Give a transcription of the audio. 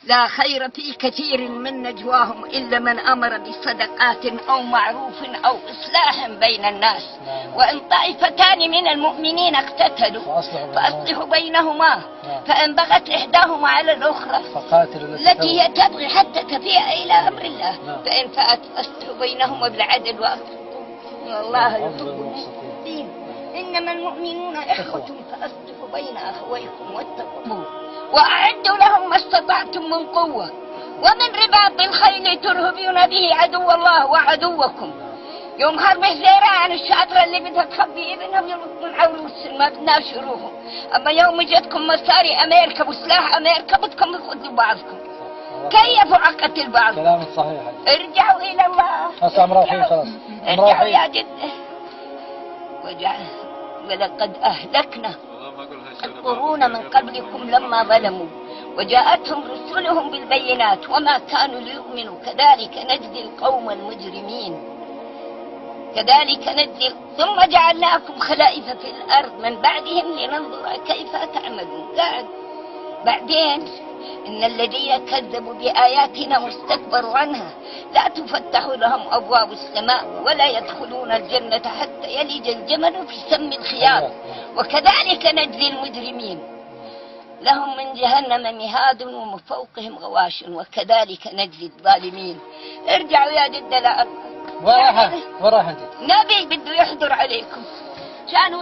لا خير في كثير من نجواهم إلا من أمر بصدقات أو معروف أو إصلاح بين الناس. وإن طائفتان من المؤمنين اقتتلوا فأصلحوا بينهما، فإن بغت إحداهما على الأخرى التي هي تبغي حتى تفيء إلى أمر الله فإن فأت فأصلحوا بينهما بالعدل وأقسطوا الله يحب المقسطين. إنما المؤمنون إخوة فأصلحوا بين أخويكم واتقوا الله وأعدوا لهم ما استطعتم من قوة ومن رباط الخيل ترهبون به عدو الله وعدوكم. يوم حرب حزيران الشاطرة اللي بدها تخبي ابنهم يلقون عروس ما بدناش يروحوا، أما يوم جتكم مصاري أمريكا وسلاح أمريكا بدكم تقتلوا بعضكم. كيف أقتل بعض؟ كلام صحيح. ارجعوا إلى الله. هسه مروحين خلاص. ارجعوا يا جدة. ولقد أهلكنا القرون من قبلكم لما ظلموا وجاءتهم رسلهم بالبينات وما كانوا ليؤمنوا كذلك نجزي القوم المجرمين. كذلك نجزي ثم جعلناكم خلائف في الأرض من بعدهم لننظر كيف تعملون. بعدين إن الذين كذبوا بآياتنا واستكبروا عنها لا تفتح لهم أبواب السماء ولا يدخلون الجنة حتى يلج الجمل في سم الخياط وكذلك نجزي المجرمين. لهم من جهنم مهاد ومن فوقهم غواش وكذلك نجزي الظالمين. ارجعوا يا جدة لا وراها انت نبي بده يحضر عليكم شان